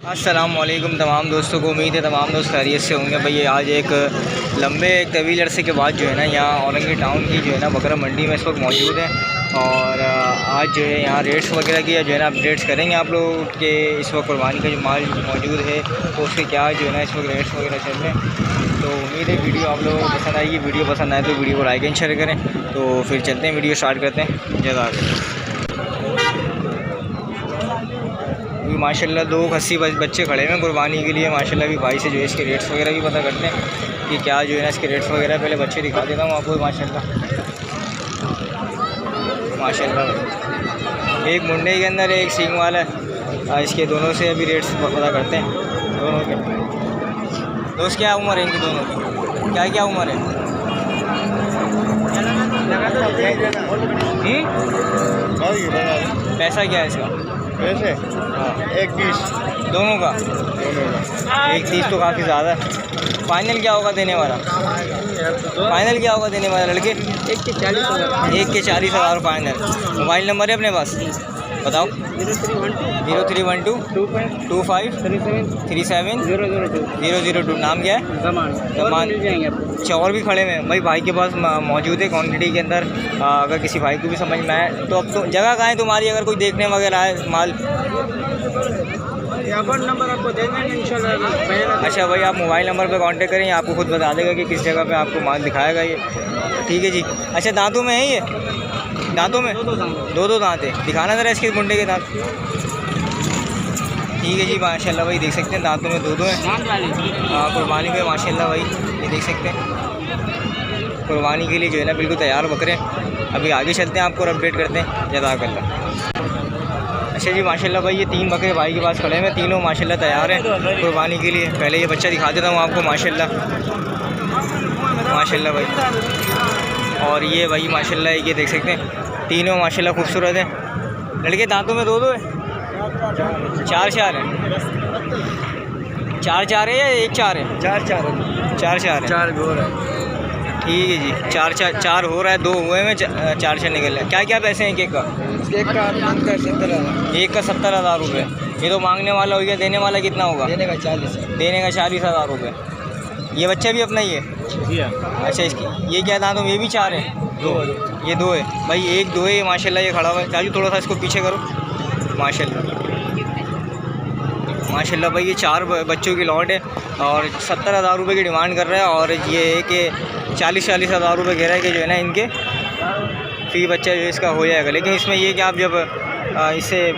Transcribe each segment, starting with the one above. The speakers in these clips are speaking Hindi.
अस्सलाम वालेकुम तमाम दोस्तों को। उम्मीद है तमाम दोस्त खैरियत से होंगे। भाई आज एक लंबे तवील अरसे के बाद जो है ना यहाँ औरंगी टाउन की जो है ना बकरा मंडी में इस वक्त मौजूद है और आज जो है यहाँ रेट्स वगैरह की जो है ना अपडेट्स करेंगे आप लोग के इस वक्त कुर्बानी का जो माल मौजूद है तो उसके क्या जो है ना इस वक्त रेट्स वगैरह चल रहे हैं। तो उम्मीद है वीडियो आप लोगों को पसंद आएगी। वीडियो पसंद आए तो वीडियो को लाइक एंड शेयर करें। तो फिर चलते हैं, वीडियो स्टार्ट करते हैं। जज़ाकल्लाह। अभी माशाल्लाह दो खस्सी बच्चे खड़े हैं कुर्बानी के लिए। माशाल्लाह अभी भाई से जो है इसके रेट्स वगैरह भी पता करते हैं कि क्या जो है ना इसके रेट्स वगैरह। पहले बच्चे दिखा देता हूँ आपको। माशाल्लाह एक मुंडे के अंदर एक सींग वाला है। इसके दोनों से अभी रेट्स पता करते हैं दोनों के। दोस्त क्या उम्र है इनकी दोनों की? क्या क्या उम्र है? पैसा क्या है इसका? पैसे हाँ 21 दोनों का 31 तो काफ़ी ज़्यादा है। फाइनल क्या होगा देने वाला? फाइनल क्या होगा देने वाला लड़के? 1 के 40,000। 1 के 40,000 फाइनल। मोबाइल नंबर है अपने पास? बताओ। 0312 25 37 002। नाम क्या है? जमान। अच्छा और भी खड़े हैं भाई के पास मौजूद है क्वान्टिटी के अंदर। अगर किसी भाई को भी समझ में आए तो अब तो जगह कहाँ है तुम्हारी? अगर कोई देखने वगैरह आए माल नंबर आपको दे देंगे इंशाल्लाह। अच्छा भाई आप मोबाइल नंबर पे कांटेक्ट करें, आपको खुद बता देगा कि किस जगह पे आपको माल दिखाएगा ये। ठीक है जी। अच्छा दांतों में है ये? दांतों में दो दांत है। दिखाना ज़रा इसके मुंडे के दांत। ठीक है जी माशाल्लाह भाई देख सकते हैं दांतों में दो हैं। कुर्बानी पे माशाल्लाह भाई ये देख सकते हैं कुर्बानी के लिए जो है ना बिल्कुल तैयार बकरे। अभी आगे चलते हैं, आपको अपडेट करते हैं। जज़ाकल्लाह। अच्छा जी माशाल्लाह भाई ये 3 बकरे भाई के पास खड़े हैं। तीनों माशाल्लाह तैयार हैं कुर्बानी के लिए। पहले ये बच्चा दिखा देता हूँ आपको। माशाल्लाह भाई। और ये भाई माशाल्लाह ये देख सकते हैं तीनों माशाल्लाह खूबसूरत हैं। लड़के दांतों में दो है? 4 है। 4 है या 1-4 है? 4 है। 4 है। ठीक है जी। 4 हो रहा है, 2 हुए में 4 निकल रहा है। क्या क्या पैसे हैं एक का? एक का 70,000। एक का 70,000 रुपये। ये तो मांगने वाला हो गया, देने वाला कितना होगा? देने का 40 है। देने का 40,000 रुपये। ये बच्चा भी अपना ही है? अच्छा इसकी ये क्या दांतों में? ये भी 4 है? 2 ये 2 है भाई। 1-2 है माशाल्लाह। ये खड़ा हुआ है। चाचू थोड़ा सा इसको पीछे करो। माशाल्लाह भाई ये 4 बच्चों की लॉट है और 70,000 रुपये की डिमांड कर रहा है। और ये है कि 40,000 रुपये कह रहा है कि जो है ना इनके फी बच्चा जो है इसका हो जाएगा। लेकिन इसमें ये कि आप जब इससे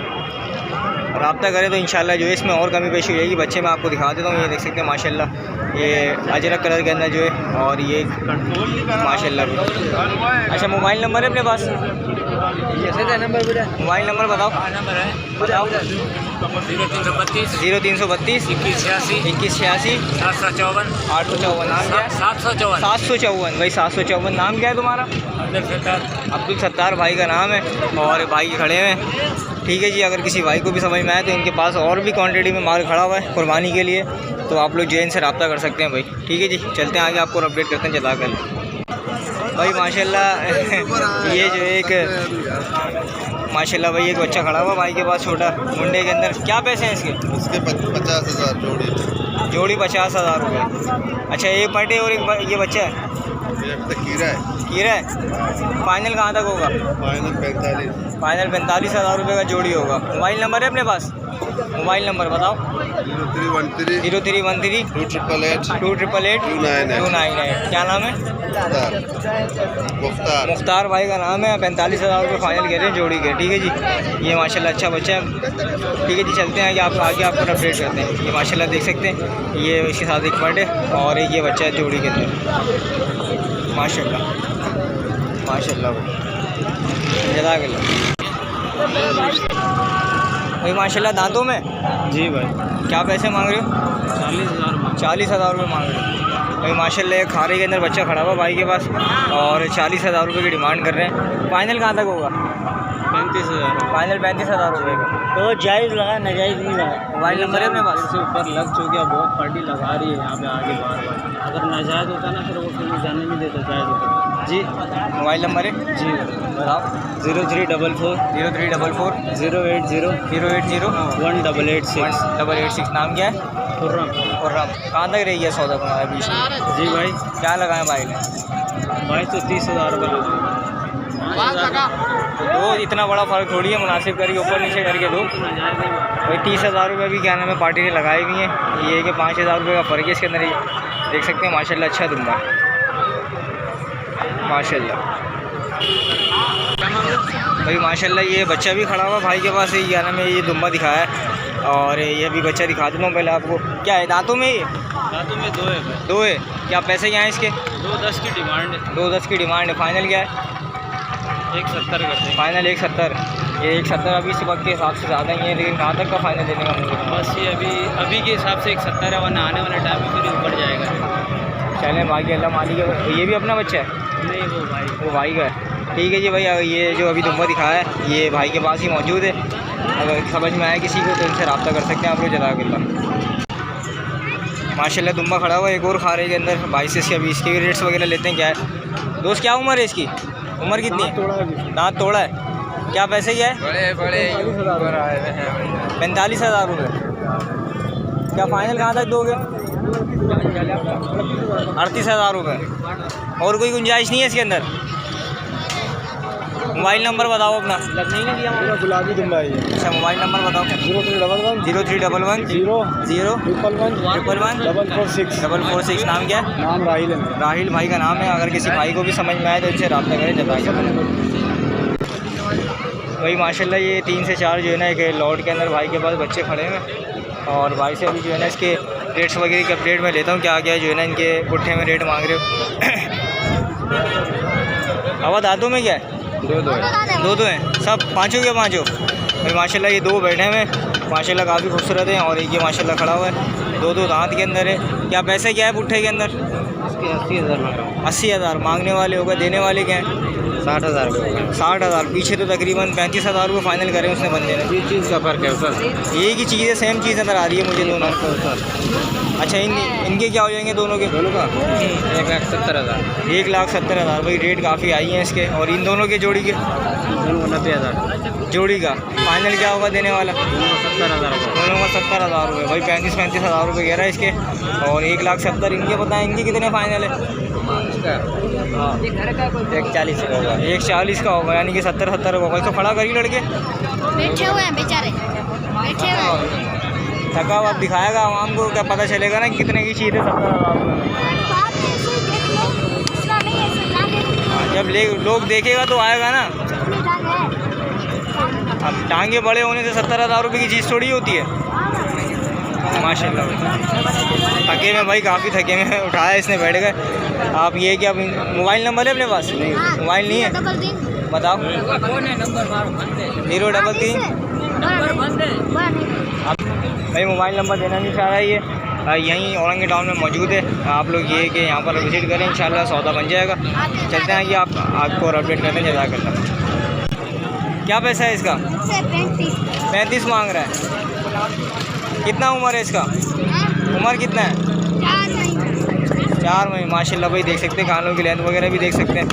रब्ता करें तो इंशाल्लाह जो है इसमें और कमी पेशी हो जाएगी। बच्चे मैं आपको दिखा देता हूँ। ये देख सकते हैं माशाल्लाह ये अजरक कलर के अंदर जो है। और ये माशाल्लाह। अच्छा मोबाइल नंबर है अपने पास? मोबाइल नंबर बताओ। 0332 21 86 754 854। नाम क्या है? 754 भाई 754। नाम क्या है तुम्हारा? अब्दुल सत्तार भाई का नाम है। और भाई खड़े हैं। ठीक है जी। अगर किसी भाई को भी समझ में आए तो इनके पास और भी क्वांटिटी में माल खड़ा हुआ है कुर्बानी के लिए, तो आप लोग जो इनसे रब्ता कर सकते हैं भाई। ठीक है जी। चलते हैं आगे, आपको अपडेट करते हैं। जज़ाकल्लाह भाई माशाल्लाह। ये जो एक माशाल्लाह भाई एक बच्चा खड़ा हुआ भाई के पास छोटा मुंडे के अंदर। क्या पैसे हैं इसके? 50,000 जोड़ी 50,000 रुपये। अच्छा एक पटे और एक ये बच्चा है? कीरा है। फाइनल कहाँ तक होगा? फाइनल 45,000 रुपये का जोड़ी होगा। मोबाइल नंबर है अपने पास? मोबाइल नंबर बताओ। 0313 288 298। क्या नाम है? मुख्तार भाई का नाम है। 45,000 रुपये फाइनल कह रहे हैं जोड़ी के। ठीक है जी। ये माशाल्लाह अच्छा बच्चा है। ठीक है जी। चलते हैं आगे आपको अपडेट करते हैं। ये माशाल्लाह देख सकते हैं ये इसके साथ एक पट है और एक ये बच्चा है जोड़ी के अंदर। माशाल्लाह जज़ाकल्लाह भाई। माशाल्लाह दांतों में जी भाई। क्या पैसे मांग रहे हो? 40,000 रुपये मांग रहे हो भाई। माशाल्लाह एक खारे के अंदर बच्चा खड़ा हुआ भाई के पास और 40,000 रुपये की डिमांड कर रहे हैं। फाइनल कहाँ तक होगा? 35,000 फाइनल 35,000 रुपये का। तो जायज़ लगा, नाजायज़ नहीं लगा। मोबाइल नंबर है अपने पास? से ऊपर लग चुकी है, बहुत पार्टी लगा रही है यहाँ पे आगे बार। अगर नाजायज़ होता ना फिर वो फिर जाने नहीं देता, जायज़ होता। जी मोबाइल नंबर है जी बताओ। 0344 0344 080 080 1886। 1886। नाम क्या है? खुर्रम। खुर्रम। कहाँ तक रही है सौदा तुम्हारा बीच में? जी भाई, क्या लगाएं भाई ने? भाई तो 30,000 रुपये तो दो, इतना बड़ा फ़र्क थोड़ी है, मुनासिब करके ऊपर नीचे करके दो भाई। 30,000 रुपये भी क्या नाम है पार्टी ने लगाए हुई हैं। ये है कि 5,000 रुपये का फ़र्क है इसके अंदर। ये देख सकते हैं माशाल्लाह, अच्छा दुम्बा माशाल्लाह भाई माशाल्लाह। ये बच्चा भी खड़ा हुआ भाई के पास है, क्या नाम है, ये दुम्बा दिखाया है। और ये भी बच्चा दिखा देता हूँ पहले आपको। क्या है दांतों में? ये दांतों में 2 है भाई। 2 है। क्या पैसे क्या हैं इसके? 210 की डिमांड है। 210 की डिमांड है। फाइनल क्या है? 170 करते हैं। फाइनल 170। ये 170 अभी इस वक्त के हिसाब से ज़्यादा ही है, लेकिन कहाँ तक का फाइनल देने का मूड है? बस ये अभी के हिसाब से 170 है, वरना आने वाले टाइम में फिर ऊपर जाएगा। चलें बाकी अल्लाह मालिक है। ये भी अपना बच्चा है? नहीं, वो भाई का है। ठीक है जी भाई। ये जो अभी दुम्बा दिखाया है ये भाई के पास ही मौजूद है। अगर समझ में आए किसी को तो इनसे रब्ता कर सकते हैं आप लोग। जज़ाकल्लाह। माशाल्लाह दुम्बा खड़ा हुआ है, एक और खारे के अंदर 22 के। अभी इसके भी रेट्स वगैरह लेते हैं। क्या है दोस्त, क्या उम्र है इसकी? उम्र कितनी है? दांत तोड़ा है। क्या पैसे क्या है? बड़े 45,000 रुपये। क्या फाइनल कहाँ तक दोगे? 38,000 रुपये। और कोई गुंजाइश नहीं है इसके अंदर? मोबाइल नंबर बताओ अपना। गुलाबी दुम्बा है। अच्छा मोबाइल नंबर बताओ। 0311 0311 0 111 111 446। नाम क्या है? नाम राहिल है। राहिल भाई का नाम है। अगर किसी भाई को भी समझ में आए तो इनसे रब्ता करें। जताएँ भाई माशाल्लाह। ये 3 से 4 जो है ना एक लॉट के अंदर भाई के पास बच्चे खड़े हैं। और भाई से अभी जो है ना इसके रेट्स वगैरह की अपडेट मैं लेता हूँ। क्या क्या जो है ना इनके पुट्ठे में रेट मांग रहे हो। हवा दांतों में क्या है? 2 है। 2 हैं सब? पाँचों के पाँचों भाई माशाल्लाह। ये 2 बैठे हुए हैं माशाल्लाह, काफ़ी खूबसूरत हैं। और एक ये माशाल्लाह खड़ा हुआ है। 2 दांत के अंदर है। क्या पैसे क्या है पुट्ठे के अंदर? 80,000 मांगने वाले होगा, देने वाले क्या हैं? 60,000 60,000। पीछे तो तकरीबन 35,000 रुपये फाइनल करे उसने बंदे ने। ये चीज़ का फ़र्क है सर। एक ही चीज़ है, सेम चीज़ नज़र आ रही है मुझे दोनों। अच्छा इनके क्या हो जाएंगे दोनों के? दोनों का 1,70,000। 1,70,000 भाई। रेट काफ़ी आई हैं इसके। और इन दोनों के जोड़ी के? दोनों को 90,000 जोड़ी का। फाइनल क्या होगा देने वाला? 70,000 दोनों का 70,000 रुपये भाई। 35,000 रुपये कह रहा है इसके। और 1,70,000 इनके। बताएं इनके कितने फाइनल है? हाँ 140 का होगा। 140 का होगा, यानी कि 70 का होगा। इसको खड़ा करिए लड़के। बैठे हुए हैं बेचारे, बैठे हुए हैं। थका हुआ दिखाएगा आवाम को, क्या पता चलेगा ना कितने की चीज़ है? 70,000। जब लोग देखेगा तो आएगा ना। अब टांगे बड़े होने से 70,000 रुपये की चीज़ थोड़ी होती है। माशाल्लाह थके में भाई, काफ़ी थके में उठाया इसने, बैठ गए। आप ये कि आप मोबाइल नंबर है अपने पास? मोबाइल नहीं है? बताओ। 033 भाई मोबाइल नंबर देना नहीं चाह रहा है ये। यहीं औरंगी टाउन में मौजूद है। आप लोग ये कि यहाँ पर विज़िट करें, इंशाल्लाह सौदा बन जाएगा। चलते हैं ये आपको और अपडेट करने जज़ा करना। क्या पैसा है इसका? 35 मांग रहा है। कितना उम्र है इसका? उम्र कितना है? 4 महीने। माशाल्लाह भाई देख सकते हैं, कानों की लेंथ वगैरह भी देख सकते हैं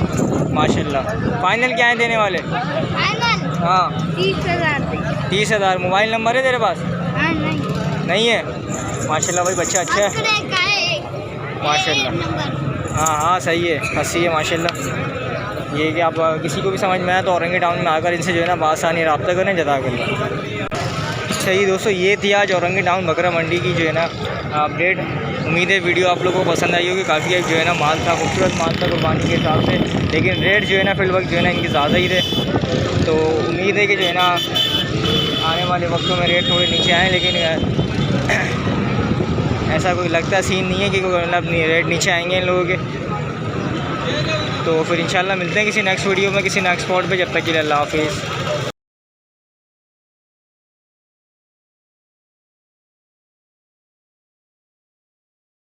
माशाल्लाह। फाइनल क्या है देने वाले? हाँ 30,000। मोबाइल नंबर है तेरे पास? नहीं है। माशाल्लाह भाई बच्चा अच्छा है माशाल्लाह। हाँ सही है, हंसी है माशाल्लाह। ये कि आप किसी को भी समझ में आए तो औरंगी टाउन में आकर इनसे जो है ना बासानी रब्ता करें। जज़ा करना। सही दोस्तों, ये थी आज औरंगी टाउन बकरा मंडी की जो है ना अपडेट। उम्मीद है वीडियो आप लोगों को पसंद आई होगी। काफ़ी जो है ना माल था, खूबसूरत माल था कुर्बानी के हिसाब से, लेकिन रेट जो है ना फिल वक्त जो है ना इनके ज़्यादा ही थे। तो उम्मीद है कि जो है ना आने वाले वक्तों में रेट थोड़े नीचे आएँ, लेकिन ऐसा कोई लगता सीन नहीं है कि मतलब रेट नीचे आएंगे इन लोगों के। तो फिर इंशाल्लाह मिलते हैं किसी नेक्स्ट वीडियो में, किसी नेक्स्ट स्पॉट पे। जब तक के लिए अल्लाह हाफिज़।